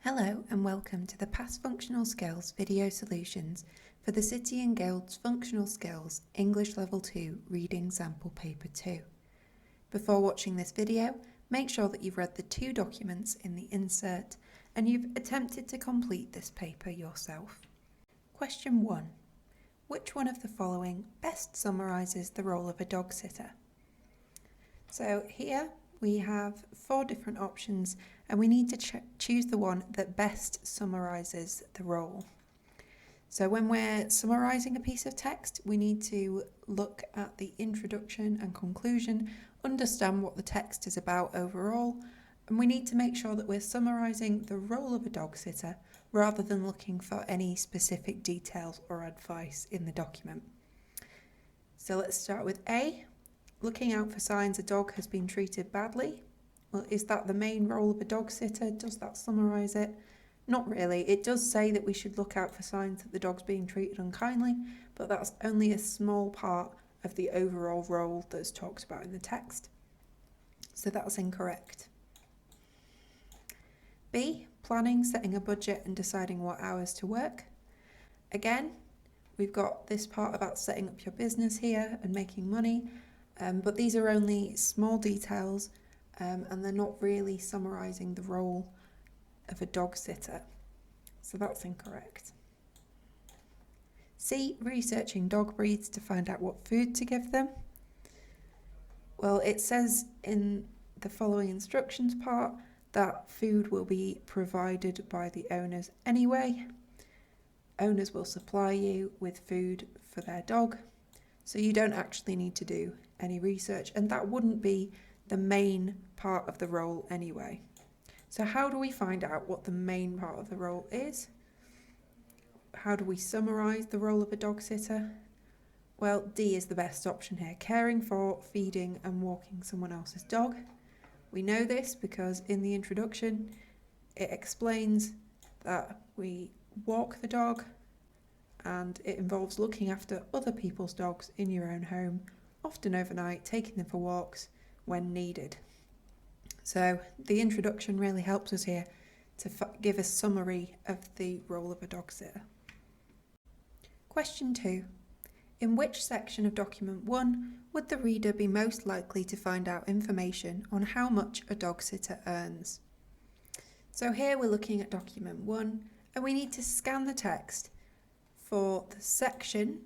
Hello and welcome to the Past Functional Skills video solutions for the City and Guilds Functional Skills English Level 2 Reading Sample Paper 2. Before watching this video, make sure that you've read the two documents in the insert and you've attempted to complete this paper yourself. Question 1. Which one of the following best summarises the role of a dog sitter? So here we have 4 different options and we need to choose the one that best summarises the role. So when we're summarising a piece of text, we need to look at the introduction and conclusion, understand what the text is about overall, and we need to make sure that we're summarising the role of a dog sitter rather than looking for any specific details or advice in the document. So let's start with A. Looking out for signs a dog has been treated badly. Well, is that the main role of a dog sitter? Does that summarise it? Not really. It does say that we should look out for signs that the dog's being treated unkindly, but that's only a small part of the overall role that's talked about in the text. So that's incorrect. B. Planning, setting a budget and deciding what hours to work. Again, we've got this part about setting up your business here and making money. But these are only small details and they're not really summarising the role of a dog sitter. So that's incorrect. C. Researching dog breeds to find out what food to give them. Well, it says in the following instructions part that food will be provided by the owners anyway. Owners will supply you with food for their dog. So you don't actually need to do any research, and that wouldn't be the main part of the role anyway. So how do we find out what the main part of the role is? How do we summarise the role of a dog sitter? Well, D is the best option here, caring for, feeding and walking someone else's dog. We know this because in the introduction it explains that we walk the dog, and it involves looking after other people's dogs in your own home, often overnight, taking them for walks when needed. So the introduction really helps us here to give a summary of the role of a dog sitter. Question 2. In which section of document 1 would the reader be most likely to find out information on how much a dog sitter earns? So here we're looking at document 1 and we need to scan the text for the section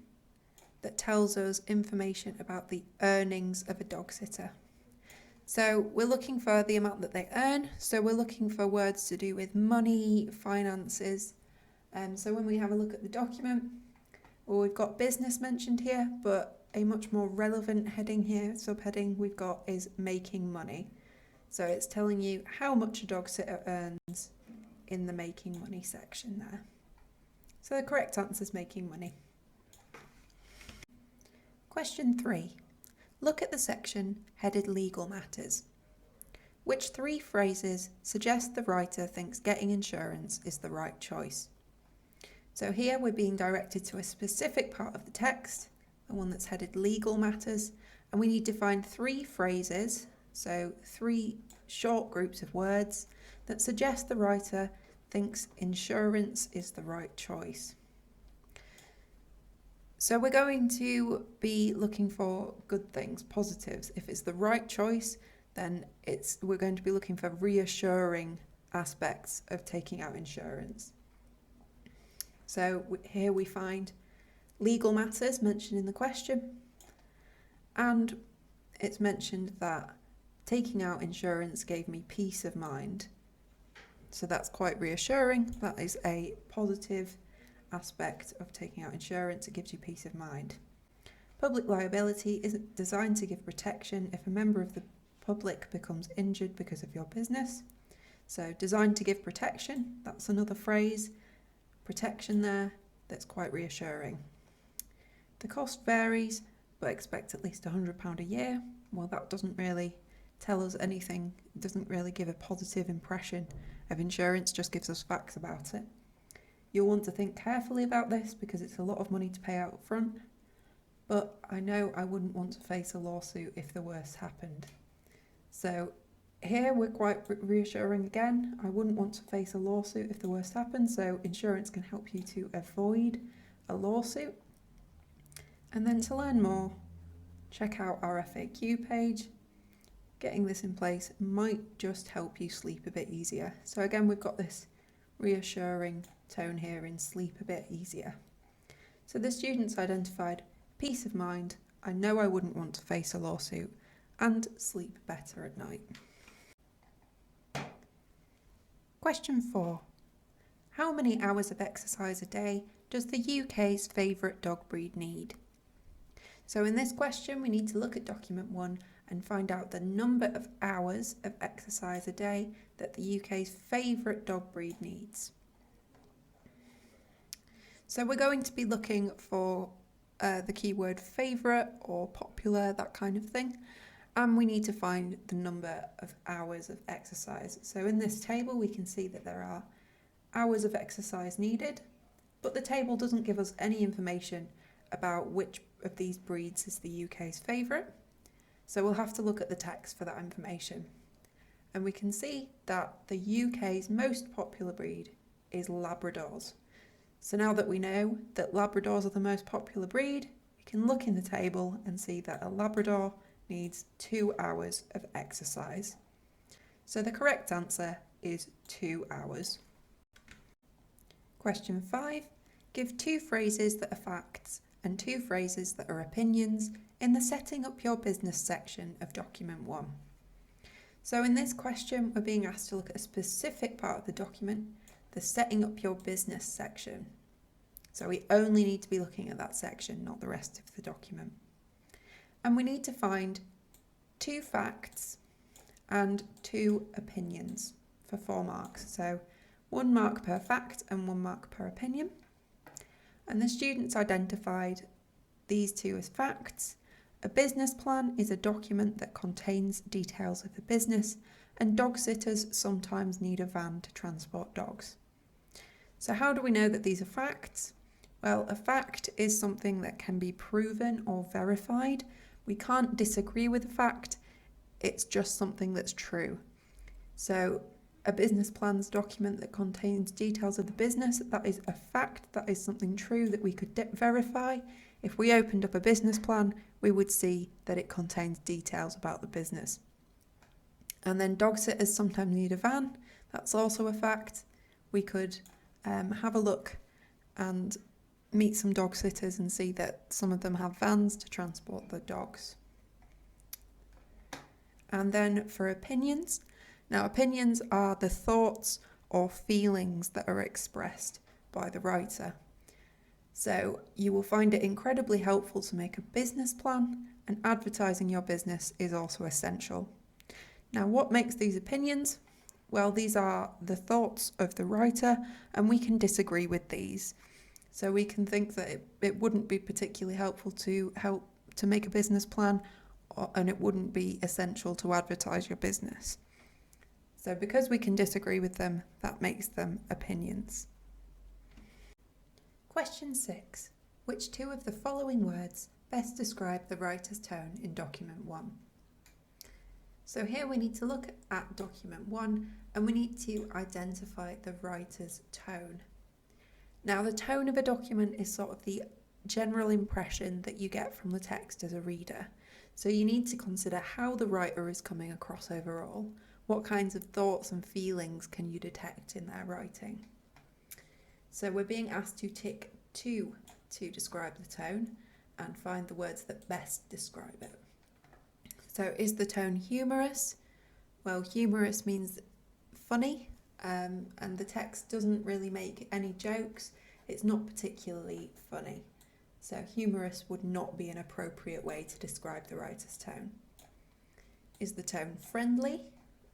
that tells us information about the earnings of a dog sitter. So we're looking for the amount that they earn, so we're looking for words to do with money, finances. So when we have a look at the document, well, we've got business mentioned here, but a much more relevant heading here, subheading we've got is making money. So it's telling you how much a dog sitter earns in the making money section there. So the correct answer is making money. Question 3. Look at the section headed Legal Matters. Which 3 phrases suggest the writer thinks getting insurance is the right choice? So here we're being directed to a specific part of the text, the one that's headed Legal Matters, and we need to find 3 phrases, so 3 short groups of words that suggest the writer thinks insurance is the right choice. So we're going to be looking for good things, positives. If it's the right choice, then we're going to be looking for reassuring aspects of taking out insurance. So here we find legal matters mentioned in the question, and it's mentioned that taking out insurance gave me peace of mind. So that's quite reassuring. That is a positive aspect of taking out insurance. It gives you peace of mind. Public liability is designed to give protection if a member of the public becomes injured because of your business. So designed to give protection, that's another phrase. Protection there, that's quite reassuring. The cost varies, but expect at least £100 a year. Well, that doesn't really tell us anything. It doesn't really give a positive impression of insurance, just gives us facts about it. You'll want to think carefully about this because it's a lot of money to pay out front, but I know I wouldn't want to face a lawsuit if the worst happened. So Here we're quite reassuring again. I wouldn't want to face a lawsuit if the worst happens, so insurance can help you to avoid a lawsuit. And then to learn more, check out our FAQ page. Getting this in place might just help you sleep a bit easier. So again, we've got this reassuring tone here in sleep a bit easier. So the students identified peace of mind, I know I wouldn't want to face a lawsuit, and sleep better at night. Question 4. How many hours of exercise a day does the UK's favourite dog breed need? So in this question, we need to look at document 1 and find out the number of hours of exercise a day that the UK's favourite dog breed needs. So we're going to be looking for the keyword favourite or popular, that kind of thing. And we need to find the number of hours of exercise. So in this table, we can see that there are hours of exercise needed, but the table doesn't give us any information about which of these breeds is the UK's favourite. So we'll have to look at the text for that information. And we can see that the UK's most popular breed is Labradors. So now that we know that Labradors are the most popular breed, we can look in the table and see that a Labrador needs 2 hours of exercise. So the correct answer is 2 hours. Question 5. Give 2 phrases that are facts and 2 phrases that are opinions in the setting up your business section of document 1. So in this question, we're being asked to look at a specific part of the document, the setting up your business section. So we only need to be looking at that section, not the rest of the document. And we need to find 2 facts and 2 opinions for 4 marks. So 1 mark per fact and 1 mark per opinion. And the students identified these 2 as facts. A business plan is a document that contains details of the business, and dog sitters sometimes need a van to transport dogs. So how do we know that these are facts? Well, a fact is something that can be proven or verified. We can't disagree with a fact, it's just something that's true. So a business plan's document that contains details of the business, that is a fact, that is something true that we could verify. If we opened up a business plan, we would see that it contains details about the business. And then dog sitters sometimes need a van, that's also a fact. We could have a look and meet some dog sitters and see that some of them have vans to transport the dogs. And then for opinions, now opinions are the thoughts or feelings that are expressed by the writer. So you will find it incredibly helpful to make a business plan, and advertising your business is also essential. Now, what makes these opinions? Well, these are the thoughts of the writer, and we can disagree with these. So we can think that it wouldn't be particularly helpful to make a business plan, and it wouldn't be essential to advertise your business. So because we can disagree with them, that makes them opinions. Question 6. Which 2 of the following words best describe the writer's tone in document 1? So here we need to look at document 1 and we need to identify the writer's tone. Now, the tone of a document is sort of the general impression that you get from the text as a reader. So you need to consider how the writer is coming across overall. What kinds of thoughts and feelings can you detect in their writing? So we're being asked to tick 2 to describe the tone and find the words that best describe it. So is the tone humorous? Well, humorous means funny, and the text doesn't really make any jokes. It's not particularly funny. So humorous would not be an appropriate way to describe the writer's tone. Is the tone friendly?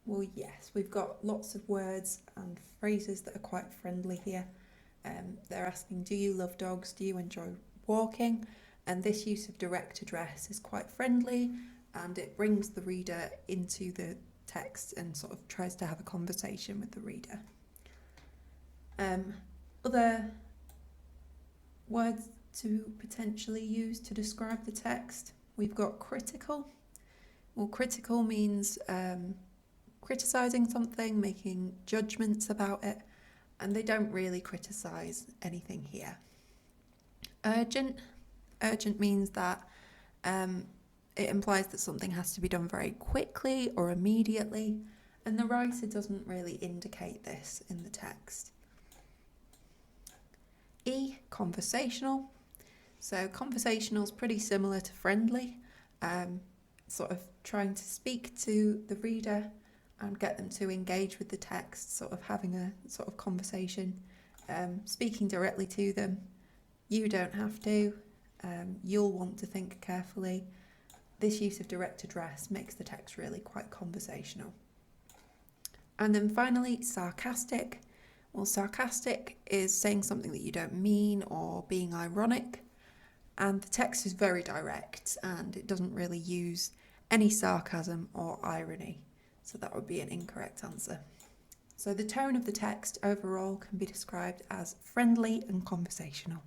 Well, yes, we've got lots of words and phrases that are quite friendly here. They're asking, do you love dogs? Do you enjoy walking? And this use of direct address is quite friendly, and it brings the reader into the text and sort of tries to have a conversation with the reader. Other words to potentially use to describe the text, we've got critical. Well, critical means criticising something, making judgments about it, and they don't really criticise anything here. Urgent means that it implies that something has to be done very quickly or immediately, and the writer doesn't really indicate this in the text. E, conversational. So conversational is pretty similar to friendly, sort of trying to speak to the reader and get them to engage with the text, sort of having a sort of conversation, speaking directly to them. You don't have to, you'll want to think carefully. This use of direct address makes the text really quite conversational. And then finally, sarcastic. Well, sarcastic is saying something that you don't mean or being ironic. And the text is very direct and it doesn't really use any sarcasm or irony. So that would be an incorrect answer. So the tone of the text overall can be described as friendly and conversational.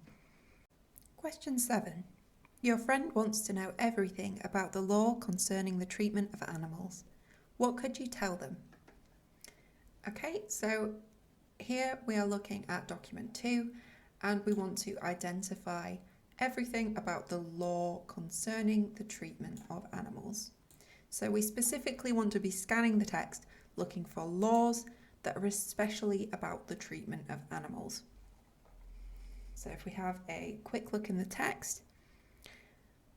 Question 7. Your friend wants to know everything about the law concerning the treatment of animals. What could you tell them? Okay, so here we are looking at document 2 and we want to identify everything about the law concerning the treatment of animals. So we specifically want to be scanning the text looking for laws that are especially about the treatment of animals. So if we have a quick look in the text,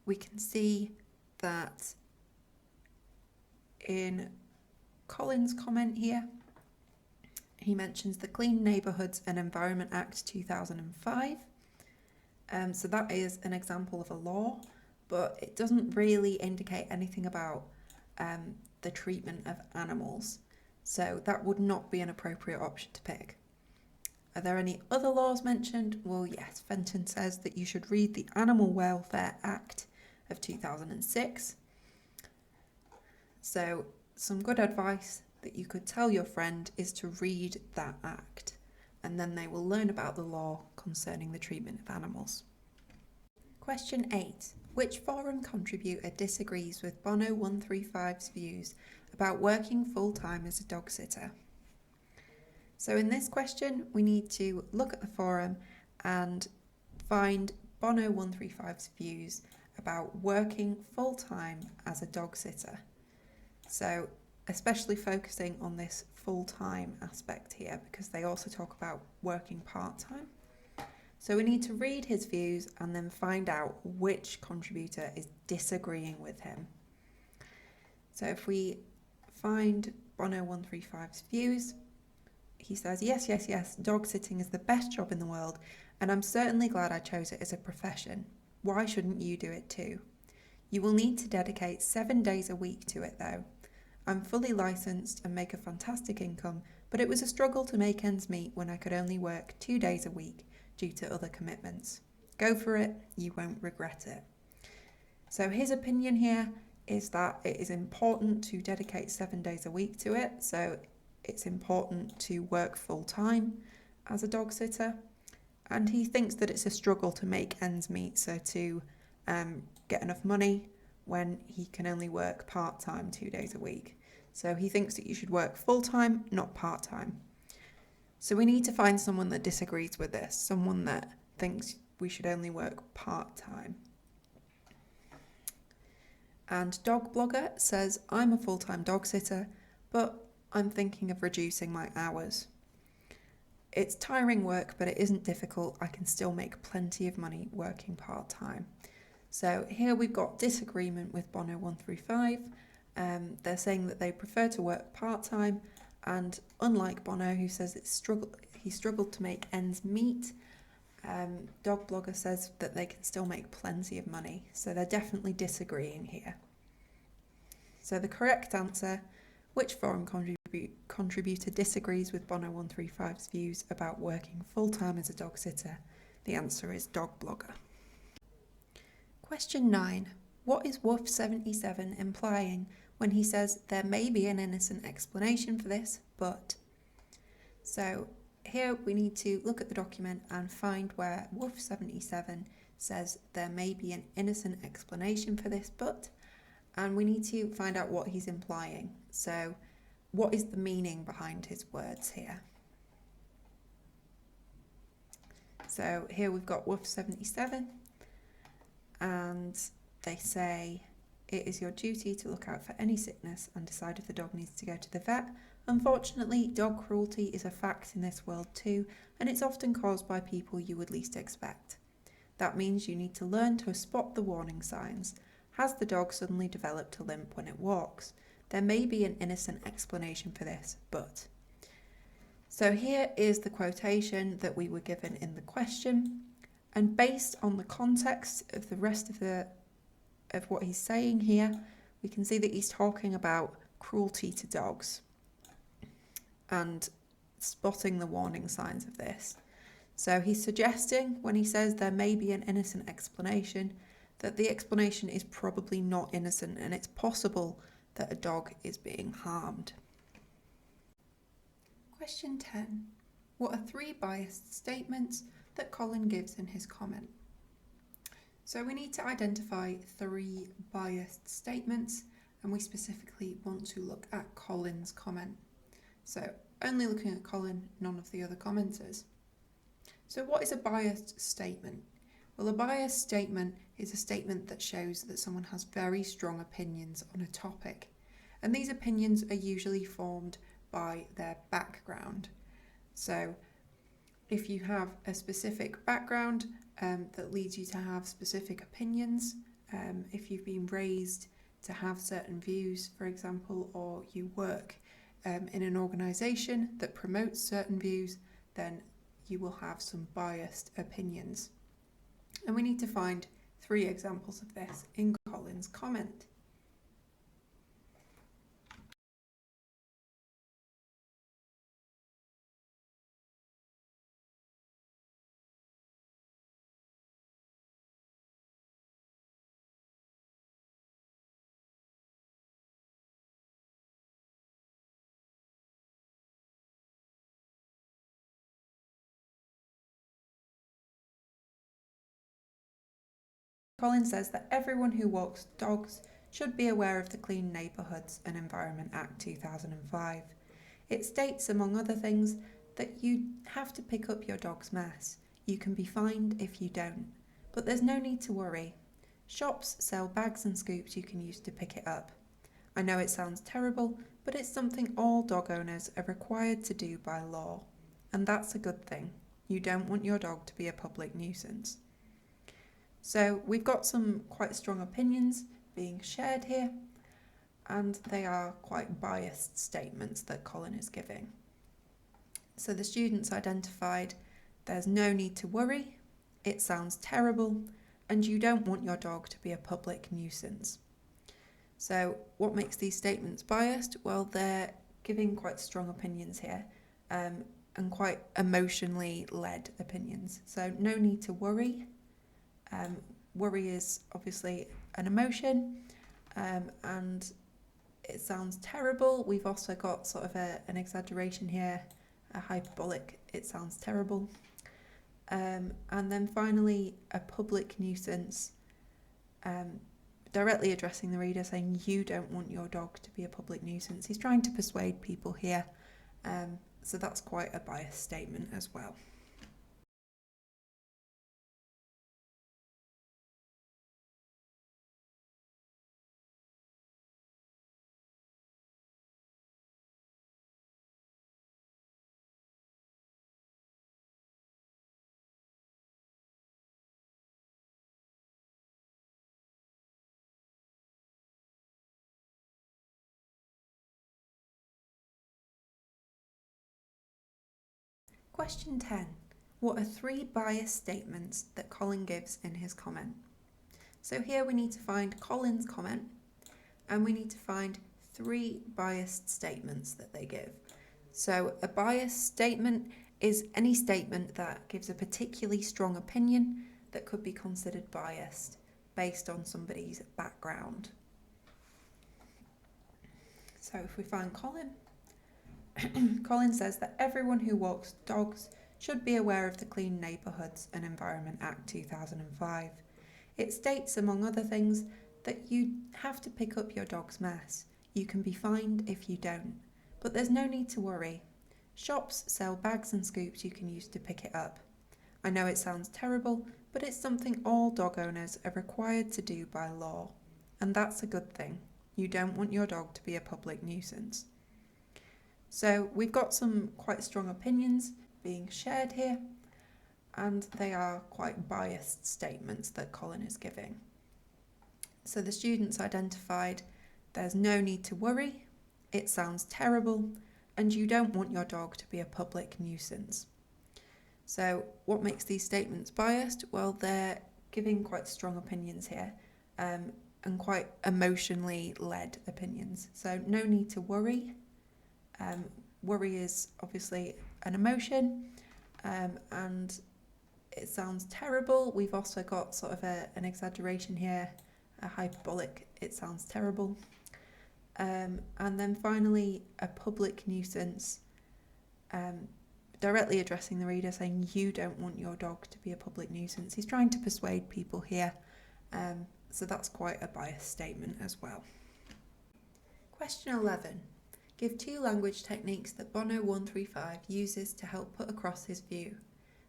we can see that in Colin's comment here, he mentions the Clean Neighbourhoods and Environment Act 2005. So that is an example of a law, but it doesn't really indicate anything about the treatment of animals. So that would not be an appropriate option to pick. Are there any other laws mentioned? Well, yes, Fenton says that you should read the Animal Welfare Act of 2006. So some good advice that you could tell your friend is to read that act, and then they will learn about the law concerning the treatment of animals. Question 8. Which forum contributor disagrees with Bono 135's views about working full-time as a dog sitter? So in this question, we need to look at the forum and find Bono 135's views about working full-time as a dog sitter. So especially focusing on this full-time aspect here, because they also talk about working part-time. So we need to read his views and then find out which contributor is disagreeing with him. So if we find Bono 135's views, he says, yes, dog sitting is the best job in the world, and I'm certainly glad I chose it as a profession. Why shouldn't you do it too? You will need to dedicate 7 days a week to it though. I'm fully licensed and make a fantastic income, but it was a struggle to make ends meet when I could only work 2 days a week due to other commitments. Go for it, you won't regret it. So his opinion here is that it is important to dedicate 7 days a week to it, so it's important to work full-time as a dog sitter, and he thinks that it's a struggle to make ends meet, so to get enough money when he can only work part-time 2 days a week. So he thinks that you should work full-time, not part-time. So we need to find someone that disagrees with this, someone that thinks we should only work part-time. And Dog Blogger says, I'm a full-time dog sitter, but I'm thinking of reducing my hours. It's tiring work, but it isn't difficult. I can still make plenty of money working part-time. So here we've got disagreement with Bono 135. They're saying that they prefer to work part-time, and unlike Bono, who says he struggled to make ends meet, Dog Blogger says that they can still make plenty of money. So they're definitely disagreeing here. So the correct answer, which forum contributor disagrees with Bono 135's views about working full-time as a dog sitter? The answer is Dog Blogger. Question 9. What is Woof 77 implying when he says there may be an innocent explanation for this, but? So here we need to look at the document and find where Woof 77 says there may be an innocent explanation for this, but, and we need to find out what he's implying. So what is the meaning behind his words here? So here we've got Woof 77, and they say, it is your duty to look out for any sickness and decide if the dog needs to go to the vet. Unfortunately, dog cruelty is a fact in this world too, and it's often caused by people you would least expect. That means you need to learn to spot the warning signs. Has the dog suddenly developed a limp when it walks? There may be an innocent explanation for this, but... So here is the quotation that we were given in the question, and based on the context of the rest of what he's saying here, we can see that he's talking about cruelty to dogs and spotting the warning signs of this. So he's suggesting, when he says there may be an innocent explanation, that the explanation is probably not innocent and it's possible that a dog is being harmed. Question 10. What are 3 biased statements that Colin gives in his comment? So we need to identify 3 biased statements, and we specifically want to look at Colin's comment. So only looking at Colin, none of the other commenters. So what is a biased statement? Well, a biased statement is a statement that shows that someone has very strong opinions on a topic, and these opinions are usually formed by their background. So if you have a specific background that leads you to have specific opinions, if you've been raised to have certain views, for example, or you work in an organisation that promotes certain views, then you will have some biased opinions. And we need to find 3 examples of this in Colin's comment. Colin says that everyone who walks dogs should be aware of the Clean Neighbourhoods and Environment Act 2005. It states, among other things, that you have to pick up your dog's mess. You can be fined if you don't, but there's no need to worry. Shops sell bags and scoops you can use to pick it up. I know it sounds terrible, but it's something all dog owners are required to do by law, and that's a good thing. You don't want your dog to be a public nuisance. So we've got some quite strong opinions being shared here, and they are quite biased statements that Colin is giving. So the students identified, there's no need to worry, it sounds terrible, and you don't want your dog to be a public nuisance. So what makes these statements biased? Well, they're giving quite strong opinions here, and quite emotionally led opinions. So no need to worry. Worry is obviously an emotion, and it sounds terrible. We've also got sort of an exaggeration here, a hyperbolic, it sounds terrible. And then finally, a public nuisance, directly addressing the reader, saying you don't want your dog to be a public nuisance. He's trying to persuade people here, so that's quite a biased statement as well. Question 10. What are 3 biased statements that Colin gives in his comment? So here we need to find Colin's comment, and we need to find 3 biased statements that they give. So a biased statement is any statement that gives a particularly strong opinion that could be considered biased based on somebody's background. So if we find Colin, Colin says that everyone who walks dogs should be aware of the Clean Neighbourhoods and Environment Act 2005. It states, among other things, that you have to pick up your dog's mess. You can be fined if you don't, but there's no need to worry. Shops sell bags and scoops you can use to pick it up. I know it sounds terrible, but it's something all dog owners are required to do by law. And that's a good thing. You don't want your dog to be a public nuisance. So we've got some quite strong opinions being shared here, and they are quite biased statements that Colin is giving. So the students identified there's no need to worry, it sounds terrible, and you don't want your dog to be a public nuisance. So what makes these statements biased? Well, they're giving quite strong opinions here, and quite emotionally led opinions. So no need to worry. Worry is obviously an emotion, and it sounds terrible. We've also got sort of an exaggeration here, a hyperbolic, it sounds terrible. And then finally, a public nuisance, directly addressing the reader, saying you don't want your dog to be a public nuisance. He's trying to persuade people here, so that's quite a biased statement as well. Question 11. Give 2 language techniques that Bono 135 uses to help put across his view.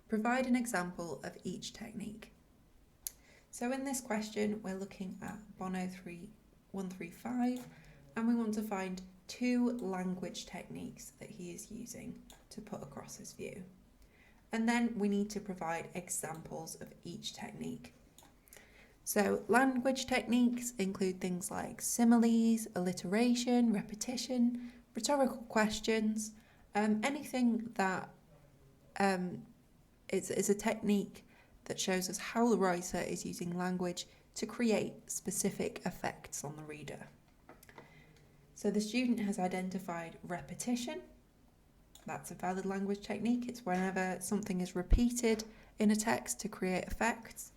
Provide an example of each technique. So in this question, we're looking at Bono 135, and we want to find 2 language techniques that he is using to put across his view. And then we need to provide examples of each technique. So language techniques include things like similes, alliteration, repetition, rhetorical questions, anything that is a technique that shows us how the writer is using language to create specific effects on the reader. So the student has identified repetition. That's a valid language technique. It's whenever something is repeated in a text to create effects.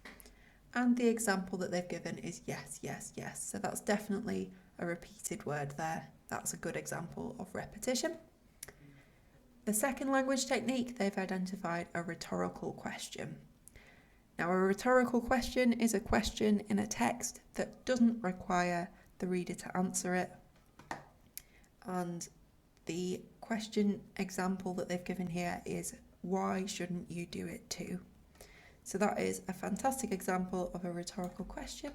And the example that they've given is yes, yes, yes. So that's definitely a repeated word there. That's a good example of repetition. The second language technique, they've identified a rhetorical question. Now, a rhetorical question is a question in a text that doesn't require the reader to answer it. And the question example that they've given here is, why shouldn't you do it too? So that is a fantastic example of a rhetorical question.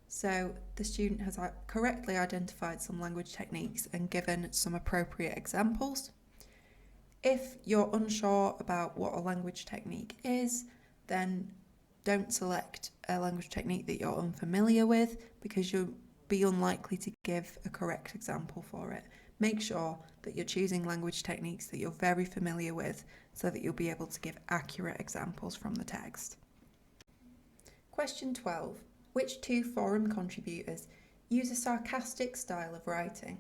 So the student has correctly identified some language techniques and given some appropriate examples. If you're unsure about what a language technique is, then don't select a language technique that you're unfamiliar with, because you'll be unlikely to give a correct example for it. Make sure that you're choosing language techniques that you're very familiar with so that you'll be able to give accurate examples from the text. Question 12. Which 2 forum contributors use a sarcastic style of writing?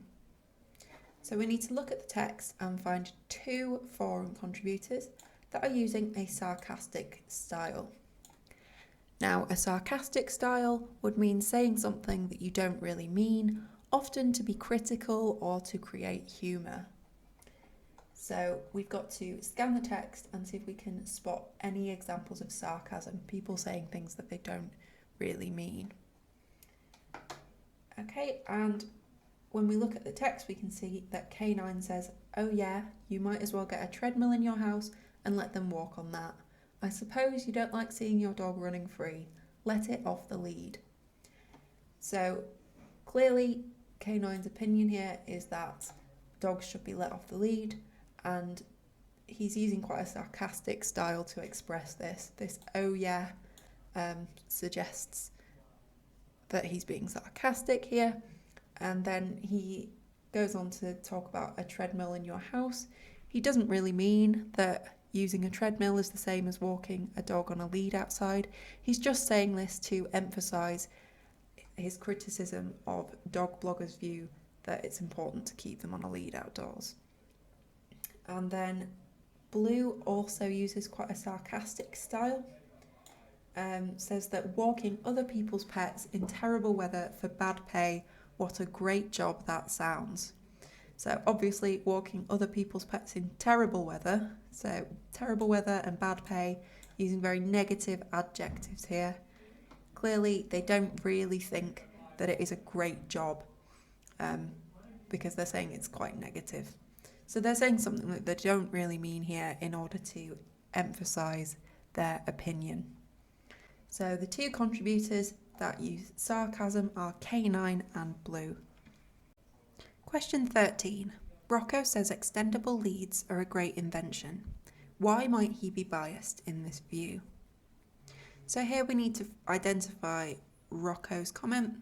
So we need to look at the text and find 2 forum contributors that are using a sarcastic style. Now, a sarcastic style would mean saying something that you don't really mean, often to be critical or to create humour. So we've got to scan the text and see if we can spot any examples of sarcasm, people saying things that they don't really mean. Okay, and when we look at the text, we can see that K9 says, oh yeah, you might as well get a treadmill in your house and let them walk on that. I suppose you don't like seeing your dog running free. Let it off the lead. So clearly K9's opinion here is that dogs should be let off the lead, and he's using quite a sarcastic style to express this. This oh yeah suggests that he's being sarcastic here, and then he goes on to talk about a treadmill in your house. He doesn't really mean that using a treadmill is the same as walking a dog on a lead outside. He's just saying this to emphasise his criticism of dog bloggers' view that it's important to keep them on a lead outdoors. And then Blue also uses quite a sarcastic style. Says that walking other people's pets in terrible weather for bad pay, what a great job that sounds. So obviously walking other people's pets in terrible weather, so terrible weather and bad pay, using very negative adjectives here. Clearly they don't really think that it is a great job, because they're saying it's quite negative. So they're saying something that they don't really mean here in order to emphasise their opinion. So the two contributors that use sarcasm are K9 and Blue. Question 13. Rocco says extendable leads are a great invention. Why might he be biased in this view? So here we need to identify Rocco's comment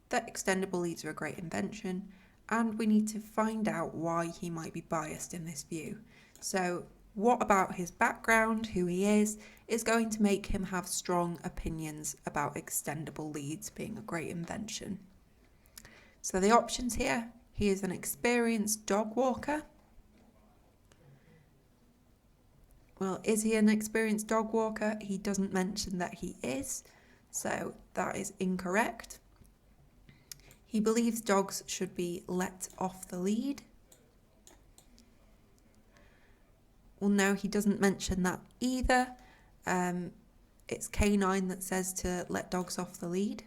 that extendable leads are a great invention, and we need to find out why he might be biased in this view. So what about his background, who he is going to make him have strong opinions about extendable leads being a great invention? So the options here, he is an experienced dog walker. Well, is he an experienced dog walker? He doesn't mention that he is, so that is incorrect. He believes dogs should be let off the lead. Well, no, he doesn't mention that either. It's K9 that says to let dogs off the lead.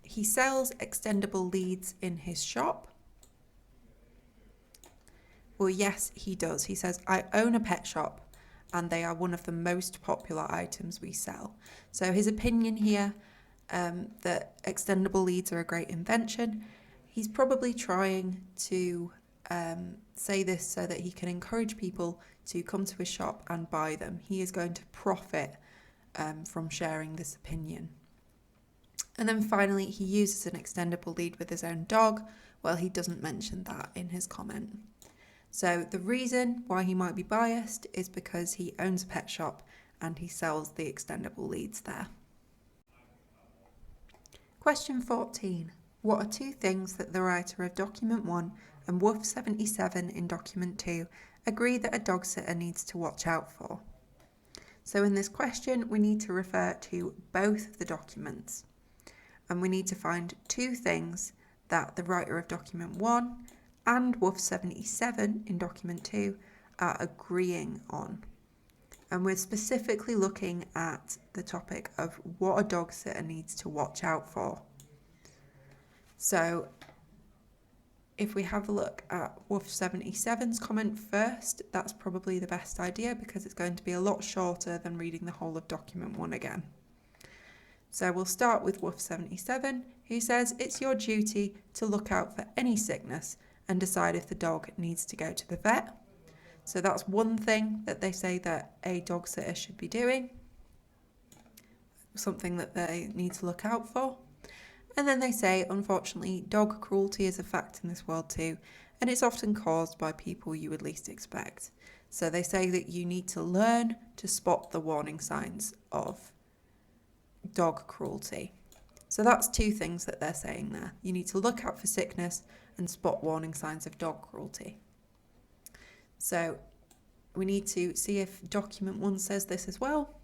He sells extendable leads in his shop. Well, yes, he does. He says, I own a pet shop and they are one of the most popular items we sell. So his opinion here, that extendable leads are a great invention, he's probably trying to say this so that he can encourage people to come to his shop and buy them. He is going to profit from sharing this opinion. And then finally, he uses an extendable lead with his own dog. Well, he doesn't mention that in his comment. So the reason why he might be biased is because he owns a pet shop and he sells the extendable leads there. Question 14. What are two things that the writer of Document 1 and Woof 77 in Document 2 agree that a dog sitter needs to watch out for? So in this question, we need to refer to both of the documents. And we need to find two things that the writer of Document 1 and Woof 77 in Document 2 are agreeing on. And we're specifically looking at the topic of what a dog sitter needs to watch out for. So if we have a look at Woof 77's comment first, that's probably the best idea because it's going to be a lot shorter than reading the whole of Document 1 again. So we'll start with Woof 77, who says it's your duty to look out for any sickness and decide if the dog needs to go to the vet. So that's one thing that they say that a dog sitter should be doing, something that they need to look out for. And then they say, unfortunately, dog cruelty is a fact in this world too, and it's often caused by people you would least expect. So they say that you need to learn to spot the warning signs of dog cruelty. So that's two things that they're saying there. You need to look out for sickness and spot warning signs of dog cruelty. So we need to see if Document 1 says this as well.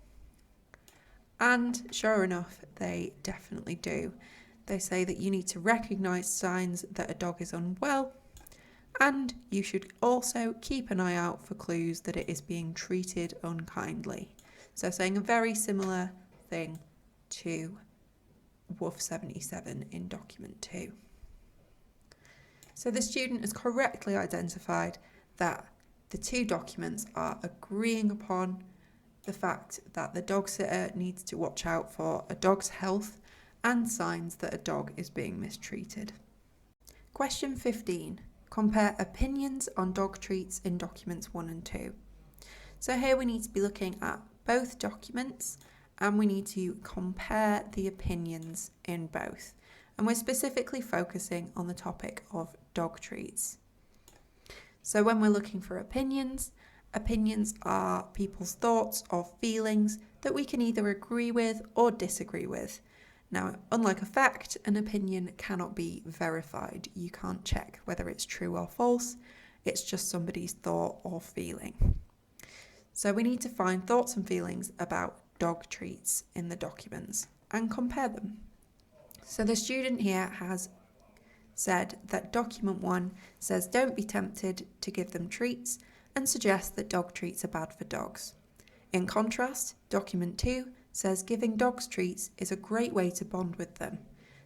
And sure enough, they definitely do. They say that you need to recognise signs that a dog is unwell, and you should also keep an eye out for clues that it is being treated unkindly. So saying a very similar thing to Woof 77 in Document 2. So the student has correctly identified that the two documents are agreeing upon the fact that the dog sitter needs to watch out for a dog's health and signs that a dog is being mistreated. Question 15. Compare opinions on dog treats in Documents 1 and 2. So here we need to be looking at both documents and we need to compare the opinions in both. And we're specifically focusing on the topic of dog treats. So when we're looking for opinions, opinions are people's thoughts or feelings that we can either agree with or disagree with. Now, unlike a fact, an opinion cannot be verified. You can't check whether it's true or false. It's just somebody's thought or feeling. So we need to find thoughts and feelings about dog treats in the documents and compare them. So the student here has said that Document 1 says don't be tempted to give them treats and suggests that dog treats are bad for dogs. In contrast, Document 2 says giving dogs treats is a great way to bond with them.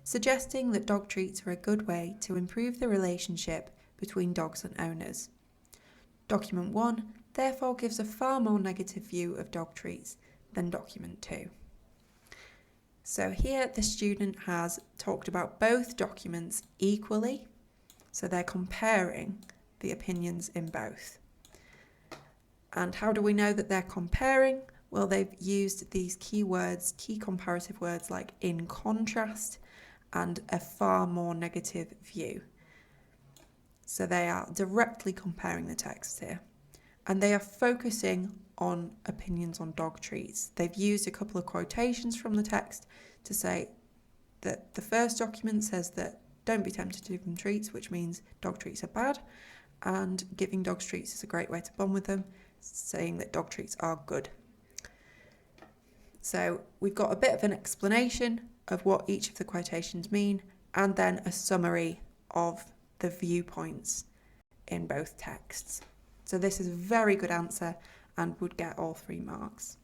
suggesting that dog treats are a good way to improve the relationship between dogs and owners. Document 1 therefore gives a far more negative view of dog treats than document 2. So here the student has talked about both documents equally, so they're comparing the opinions in both. And how do we know that they're comparing? Well, they've used these key words, key comparative words like in contrast and a far more negative view. So they are directly comparing the texts here. And they are focusing on opinions on dog treats. They've used a couple of quotations from the text to say that the first document says that don't be tempted to give them treats, which means dog treats are bad, and giving dogs treats is a great way to bond with them, saying that dog treats are good. So we've got a bit of an explanation of what each of the quotations mean, and then a summary of the viewpoints in both texts. So this is a very good answer and would get all 3 marks.